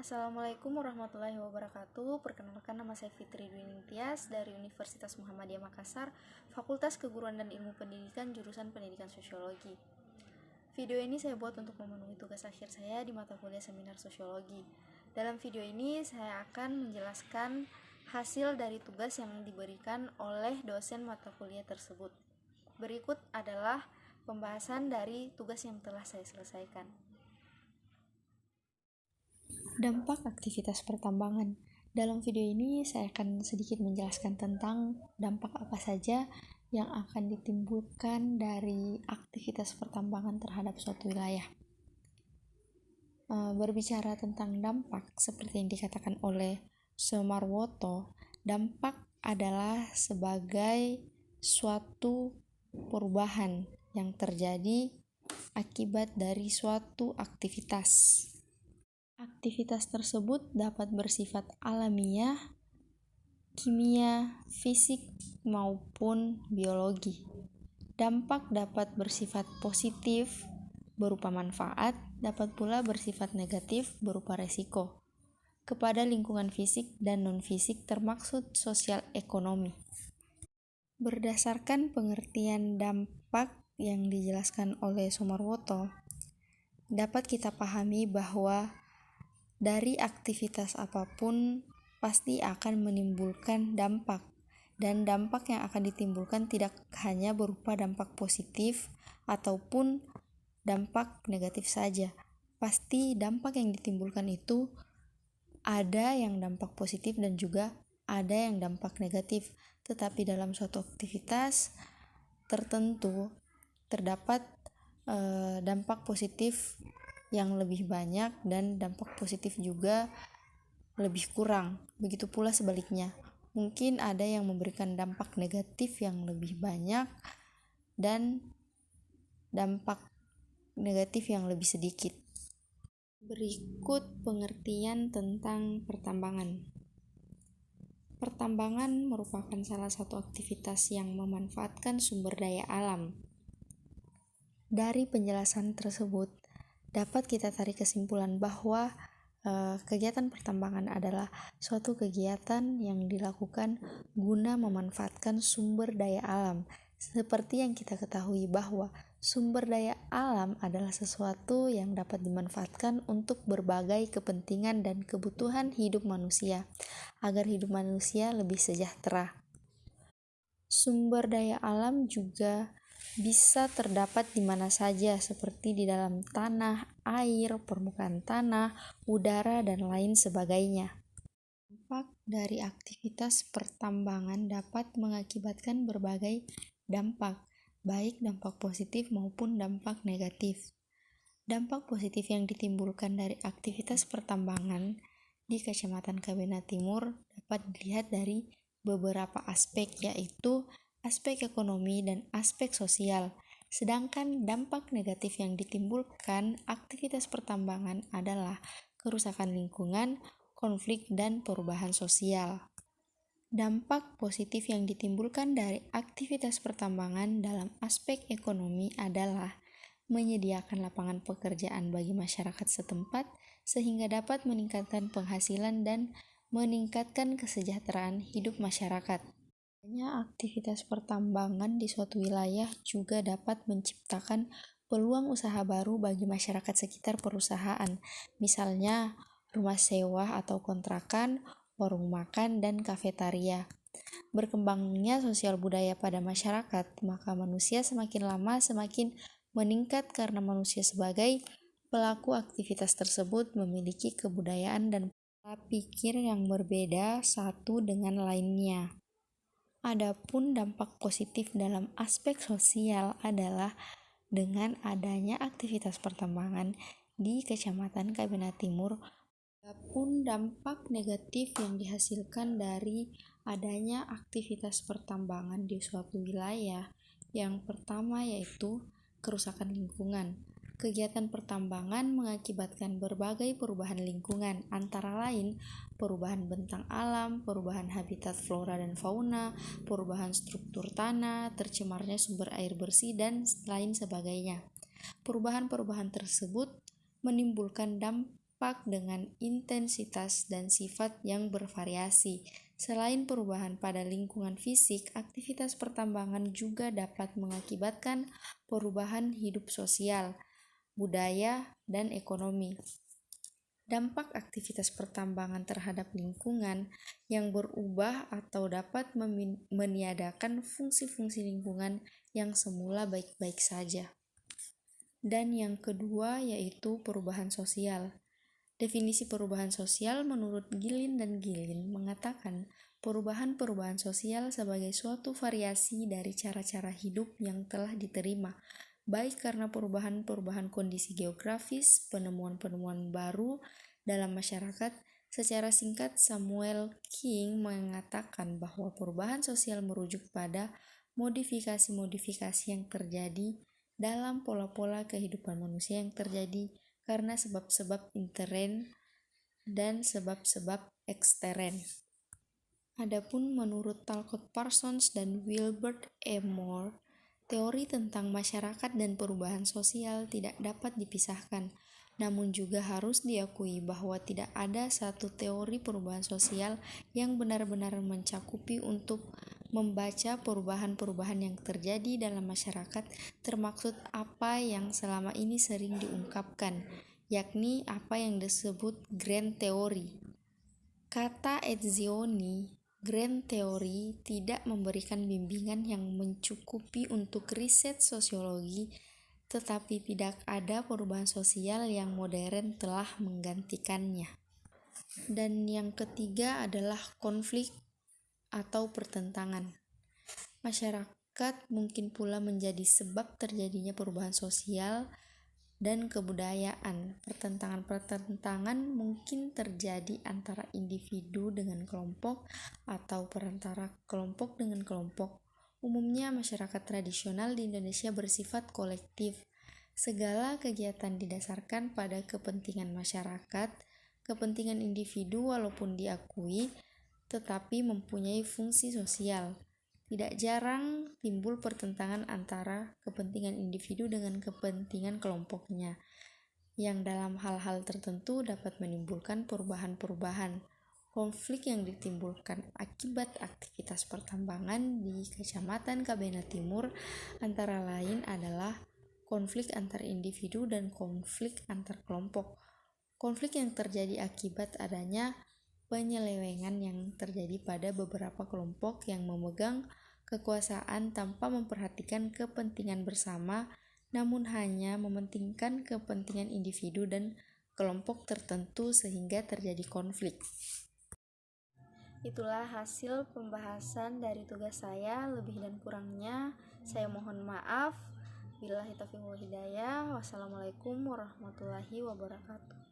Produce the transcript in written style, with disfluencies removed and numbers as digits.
Assalamualaikum warahmatullahi wabarakatuh. Perkenalkan, nama saya Fitri Dwi Ningtyas dari Universitas Muhammadiyah Makassar, Fakultas Keguruan dan Ilmu Pendidikan, jurusan Pendidikan Sosiologi. Video ini saya buat untuk memenuhi tugas akhir saya di mata kuliah Seminar Sosiologi. Dalam video ini saya akan menjelaskan hasil dari tugas yang diberikan oleh dosen mata kuliah tersebut. Berikut adalah pembahasan dari tugas yang telah saya selesaikan. Dampak aktivitas pertambangan. Dalam video ini saya akan sedikit menjelaskan tentang dampak apa saja yang akan ditimbulkan dari aktivitas pertambangan terhadap suatu wilayah. Berbicara tentang dampak, seperti yang dikatakan oleh Soemarwoto, dampak adalah sebagai suatu perubahan yang terjadi akibat dari suatu aktivitas. Aktivitas tersebut dapat bersifat alamiah, kimia, fisik, maupun biologi. Dampak dapat bersifat positif berupa manfaat, dapat pula bersifat negatif berupa resiko kepada lingkungan fisik dan non-fisik termaksud sosial ekonomi. Berdasarkan pengertian dampak yang dijelaskan oleh Soemarwoto, dapat kita pahami bahwa dari aktivitas apapun pasti akan menimbulkan dampak, dan dampak yang akan ditimbulkan tidak hanya berupa dampak positif ataupun dampak negatif saja. Pasti dampak yang ditimbulkan itu ada yang dampak positif dan juga ada yang dampak negatif. Tetapi dalam suatu aktivitas tertentu terdapat dampak positif yang lebih banyak dan dampak positif juga lebih kurang. Begitu pula sebaliknya. Mungkin ada yang memberikan dampak negatif yang lebih banyak dan dampak negatif yang lebih sedikit. Berikut pengertian tentang pertambangan. Pertambangan merupakan salah satu aktivitas yang memanfaatkan sumber daya alam. Dari penjelasan tersebut, dapat kita tarik kesimpulan bahwa kegiatan pertambangan adalah suatu kegiatan yang dilakukan guna memanfaatkan sumber daya alam. Seperti yang kita ketahui bahwa sumber daya alam adalah sesuatu yang dapat dimanfaatkan untuk berbagai kepentingan dan kebutuhan hidup manusia, agar hidup manusia lebih sejahtera. Sumber daya alam juga bisa terdapat di mana saja, seperti di dalam tanah, air, permukaan tanah, udara, dan lain sebagainya. Dampak dari aktivitas pertambangan dapat mengakibatkan berbagai dampak, baik dampak positif maupun dampak negatif. Dampak positif yang ditimbulkan dari aktivitas pertambangan di Kecamatan Kabena Timur dapat dilihat dari beberapa aspek, yaitu aspek ekonomi dan aspek sosial. Sedangkan dampak negatif yang ditimbulkan aktivitas pertambangan adalah kerusakan lingkungan, konflik, dan perubahan sosial. Dampak positif yang ditimbulkan dari aktivitas pertambangan dalam aspek ekonomi adalah menyediakan lapangan pekerjaan bagi masyarakat setempat sehingga dapat meningkatkan penghasilan dan meningkatkan kesejahteraan hidup masyarakat. Aktivitas pertambangan di suatu wilayah juga dapat menciptakan peluang usaha baru bagi masyarakat sekitar perusahaan, misalnya rumah sewa atau kontrakan, warung makan, dan kafetaria. Berkembangnya sosial budaya pada masyarakat, maka manusia semakin lama semakin meningkat karena manusia sebagai pelaku aktivitas tersebut memiliki kebudayaan dan pola pikir yang berbeda satu dengan lainnya. Adapun dampak positif dalam aspek sosial adalah dengan adanya aktivitas pertambangan di Kecamatan Kabena Timur. Adapun dampak negatif yang dihasilkan dari adanya aktivitas pertambangan di suatu wilayah, yang pertama yaitu kerusakan lingkungan. Kegiatan pertambangan mengakibatkan berbagai perubahan lingkungan, antara lain perubahan bentang alam, perubahan habitat flora dan fauna, perubahan struktur tanah, tercemarnya sumber air bersih, dan lain sebagainya. Perubahan-perubahan tersebut menimbulkan dampak berdampak dengan intensitas dan sifat yang bervariasi. Selain perubahan pada lingkungan fisik, aktivitas pertambangan juga dapat mengakibatkan perubahan hidup sosial, budaya, dan ekonomi. Dampak aktivitas pertambangan terhadap lingkungan yang berubah atau dapat meniadakan fungsi-fungsi lingkungan yang semula baik-baik saja. Dan yang kedua yaitu perubahan sosial. Definisi perubahan sosial menurut Gilin dan Gilin mengatakan perubahan-perubahan sosial sebagai suatu variasi dari cara-cara hidup yang telah diterima, baik karena perubahan-perubahan kondisi geografis, penemuan-penemuan baru dalam masyarakat. Secara singkat, Samuel King mengatakan bahwa perubahan sosial merujuk pada modifikasi-modifikasi yang terjadi dalam pola-pola kehidupan manusia yang terjadi karena sebab-sebab intern dan sebab-sebab ekstern. Adapun menurut Talcott Parsons dan Wilbert E. Moore, teori tentang masyarakat dan perubahan sosial tidak dapat dipisahkan, namun juga harus diakui bahwa tidak ada satu teori perubahan sosial yang benar-benar mencakupi untuk membaca perubahan-perubahan yang terjadi dalam masyarakat, termaksud apa yang selama ini sering diungkapkan, yakni apa yang disebut grand theory. Kata Etzioni, grand theory tidak memberikan bimbingan yang mencukupi untuk riset sosiologi, tetapi tidak ada perubahan sosial yang modern telah menggantikannya. Dan yang ketiga adalah konflik atau pertentangan. Masyarakat mungkin pula menjadi sebab terjadinya perubahan sosial dan kebudayaan. Pertentangan-pertentangan mungkin terjadi antara individu dengan kelompok atau perantara kelompok dengan kelompok. Umumnya masyarakat tradisional di Indonesia bersifat kolektif. Segala kegiatan didasarkan pada kepentingan masyarakat, kepentingan individu walaupun diakui, tetapi mempunyai fungsi sosial. Tidak jarang timbul pertentangan antara kepentingan individu dengan kepentingan kelompoknya, yang dalam hal-hal tertentu dapat menimbulkan perubahan-perubahan. Konflik yang ditimbulkan akibat aktivitas pertambangan di Kecamatan Kabena Timur antara lain adalah konflik antar individu dan konflik antar kelompok. Konflik yang terjadi akibat adanya penyelewengan yang terjadi pada beberapa kelompok yang memegang kekuasaan tanpa memperhatikan kepentingan bersama, namun hanya mementingkan kepentingan individu dan kelompok tertentu sehingga terjadi konflik. Itulah hasil pembahasan dari tugas saya. Lebih dan kurangnya saya mohon maaf. Billahi taufiq wal hidayah. Wassalamualaikum warahmatullahi wabarakatuh.